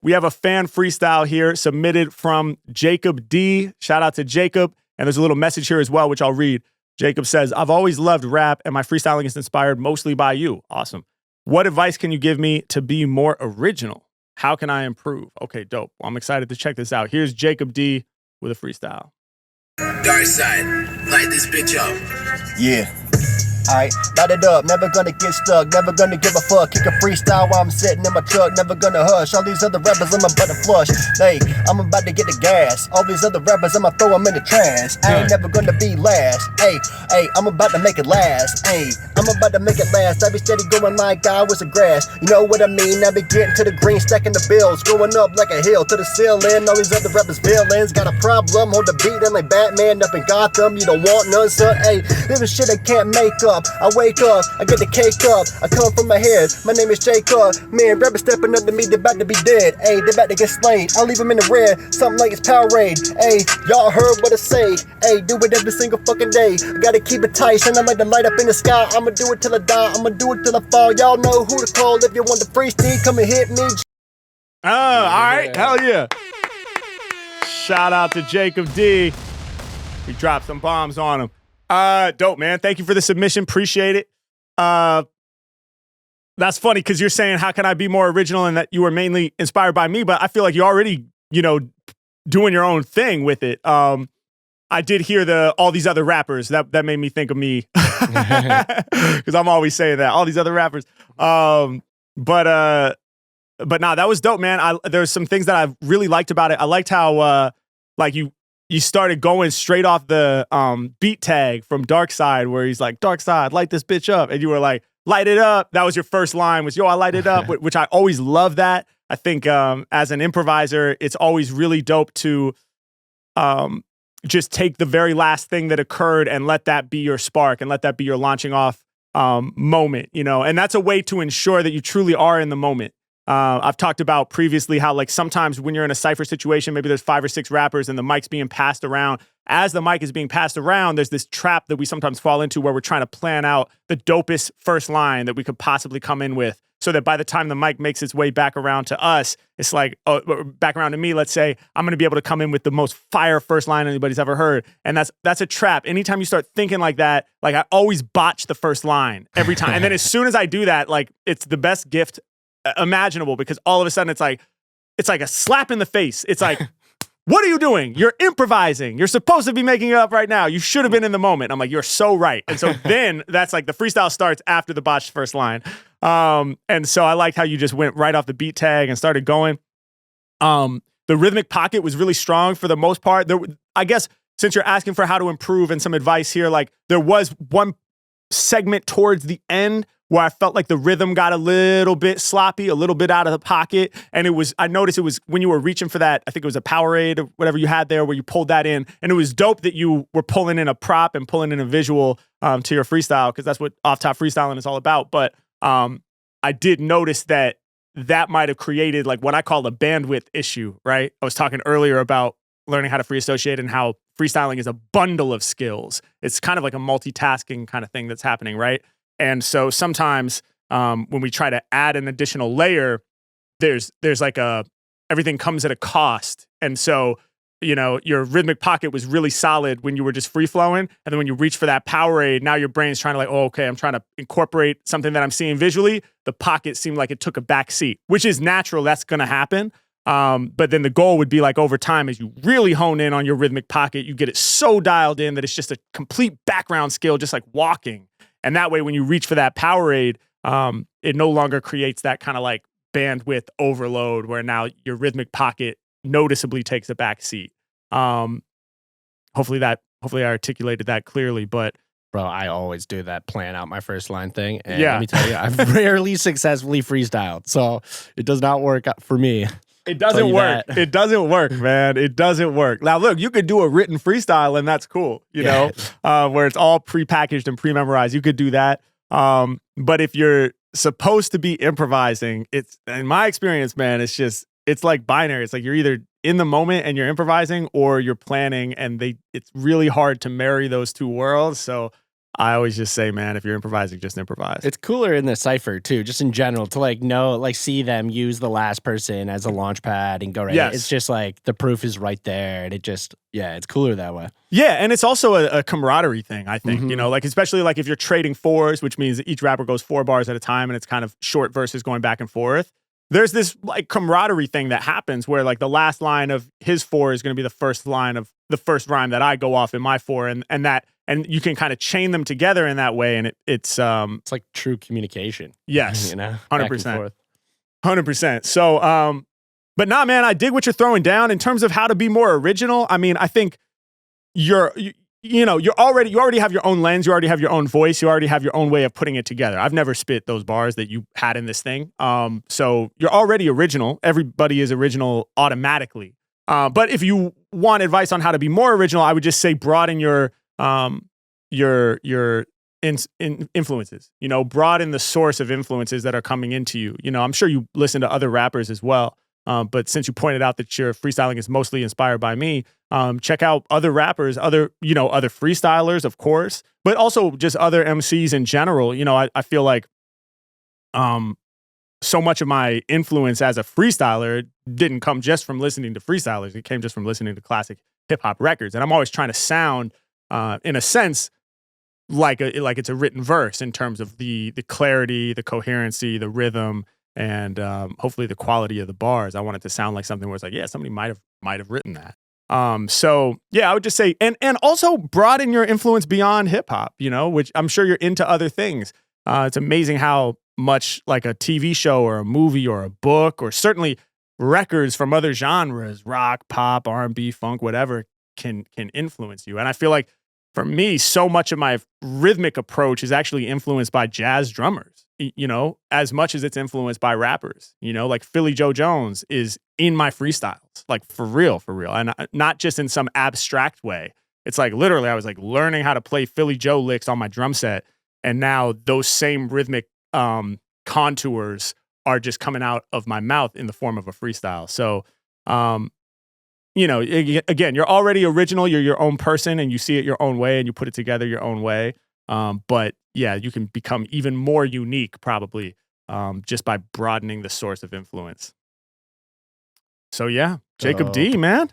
We have a fan freestyle here submitted from Jacob D. Shout out to Jacob. And there's a little message here as well, which I'll read. Jacob says, I've always loved rap and my freestyling is inspired mostly by you. Awesome. What advice can you give me to be more original? How can I improve? Okay, dope. Well, I'm excited to check this out. Here's Jacob D with a freestyle. Dark side, light this bitch up. Yeah. Alright, light it up, never gonna get stuck, never gonna give a fuck. Kick a freestyle while I'm sitting in my truck, never gonna hush. All these other rappers, I'm about to flush. Hey, I'm about to get the gas. All these other rappers, I'ma throw them in the trash. I ain't never gonna be last. Hey, I'm about to make it last. Hey, I'm about to make it last. I be steady going like I was a grass. You know what I mean? I be getting to the green, stacking the bills, going up like a hill to the ceiling. All these other rappers villains got a problem. Hold the beat in like Batman up in Gotham. You don't want none, son. Hey, this is shit I can't make up. I wake up, I get the cake up, I come from my head, my name is Jacob. Man, rappers stepping up to me, they about to be dead. Hey, they about to get slain, I'll leave them in the red, something like it's Powerade. Hey, y'all heard what I say. Hey, do it every single fucking day. I gotta keep it tight, and I like to light up in the sky. I'ma do it till I die, I'ma do it till I fall. Y'all know who to call if you want the freestyle, come and hit me. Oh, all right, hell yeah. Shout out to Jacob D. We dropped some bombs on him. Dope, man. Thank you for the submission. Appreciate it. That's funny because you're saying, how can I be more original, and that you were mainly inspired by me, but I feel like you're already, doing your own thing with it. I did hear all these other rappers. That made me think of me because I'm always saying that. All these other rappers. But nah, that was dope, man. There's some things that I really liked about it. I liked how, you started going straight off the beat tag from Dark Side, where he's like, Dark Side, light this bitch up. And you were like, light it up. That was your first line, was, yo, I light it up, which I always love that. I think as an improviser, it's always really dope to just take the very last thing that occurred and let that be your spark and let that be your launching off moment, And that's a way to ensure that you truly are in the moment. I've talked about previously how, like, sometimes when you're in a cypher situation, maybe there's 5 or 6 rappers and the mic's being passed around. As the mic is being passed around, there's this trap that we sometimes fall into where we're trying to plan out the dopest first line that we could possibly come in with, so that by the time the mic makes its way back around to us, it's like, back around to me, let's say, I'm going to be able to come in with the most fire first line anybody's ever heard. And that's a trap. Anytime you start thinking like that, like, I always botch the first line every time. And then as soon as I do that, like, it's the best gift imaginable, because all of a sudden it's like a slap in the face. It's like, what are you doing? You're improvising. You're supposed to be making it up right now. You should have been in the moment. I'm like, you're so right. And so then that's like the freestyle starts after the botched first line. And so I liked how you just went right off the beat tag and started going. The rhythmic pocket was really strong for the most part. I guess since you're asking for how to improve and some advice here, like, there was one segment towards the end where I felt like the rhythm got a little bit sloppy, a little bit out of the pocket. And I noticed it was when you were reaching for that, I think it was a Powerade or whatever you had there, where you pulled that in. And it was dope that you were pulling in a prop and pulling in a visual to your freestyle, because that's what off-top freestyling is all about. But I did notice that might have created, like, what I call a bandwidth issue, right? I was talking earlier about learning how to free associate and how freestyling is a bundle of skills. It's kind of like a multitasking kind of thing that's happening, right? And so sometimes when we try to add an additional layer, there's like everything comes at a cost. And so, your rhythmic pocket was really solid when you were just free flowing. And then when you reach for that Powerade, now your brain's trying to, like, oh, okay, I'm trying to incorporate something that I'm seeing visually. The pocket seemed like it took a back seat, which is natural. That's going to happen. But then the goal would be, like, over time, as you really hone in on your rhythmic pocket, you get it so dialed in that it's just a complete background skill, just like walking. And that way, when you reach for that Powerade, it no longer creates that kind of like bandwidth overload where now your rhythmic pocket noticeably takes a back seat. Hopefully I articulated that clearly, but bro, I always do that plan out my first line thing. And yeah. Let me tell you, I've rarely successfully freestyled. So it does not work for me. It doesn't work. It doesn't work, man. It doesn't work. Now, look, you could do a written freestyle and that's cool, know, where it's all prepackaged and pre-memorized. You could do that. But if you're supposed to be improvising, it's, in my experience, man, it's like binary. It's like you're either in the moment and you're improvising, or you're planning, and it's really hard to marry those two worlds. So I always just say, man, if you're improvising, just improvise. It's cooler in the cipher too, just in general, to like know, like see them use the last person as a launch pad and go right. Yes. It's just like the proof is right there, and it just it's cooler that way. Yeah, and it's also a camaraderie thing, I think. Mhm. You know, like especially like if you're trading fours, which means that each rapper goes 4 bars at a time and it's kind of short verses going back and forth. There's this like camaraderie thing that happens where like the last line of his 4 is going to be the first line of the first rhyme that I go off in my 4, and you can kind of chain them together in that way, and it's like true communication. Yes, you know, 100%, 100%. So, but nah, man, I dig what you're throwing down in terms of how to be more original. I mean, I think you already have your own lens, you already have your own voice, you already have your own way of putting it together. I've never spit those bars that you had in this thing. So you're already original. Everybody is original automatically. But if you want advice on how to be more original, I would just say broaden your influences. You know, broaden the source of influences that are coming into you. You know, I'm sure you listen to other rappers as well. But since you pointed out that your freestyling is mostly inspired by me, check out other rappers, other freestylers, of course, but also just other MCs in general. You know, I feel like so much of my influence as a freestyler didn't come just from listening to freestylers. It came just from listening to classic hip hop records. And I'm always trying to sound, in a sense, like it's a written verse in terms of the clarity, the coherency, the rhythm, and hopefully the quality of the bars. I want it to sound like something where it's like, yeah, somebody might have written that. So yeah, I would just say, and also broaden your influence beyond hip hop, you know, which I'm sure you're into other things. It's amazing how much like a TV show or a movie or a book or certainly records from other genres, rock, pop, R&B, funk, whatever, can influence you. And I feel like for me, so much of my rhythmic approach is actually influenced by jazz drummers, you know, as much as it's influenced by rappers. You know, like Philly Joe Jones is in my freestyles, like for real. And not just in some abstract way. It's like literally I was like learning how to play Philly Joe licks on my drum set. And now those same rhythmic contours are just coming out of my mouth in the form of a freestyle. So, you know, again, you're already original. You're your own person, and you see it your own way, and you put it together your own way. But yeah, you can become even more unique, probably, just by broadening the source of influence. So yeah, Jacob D, man.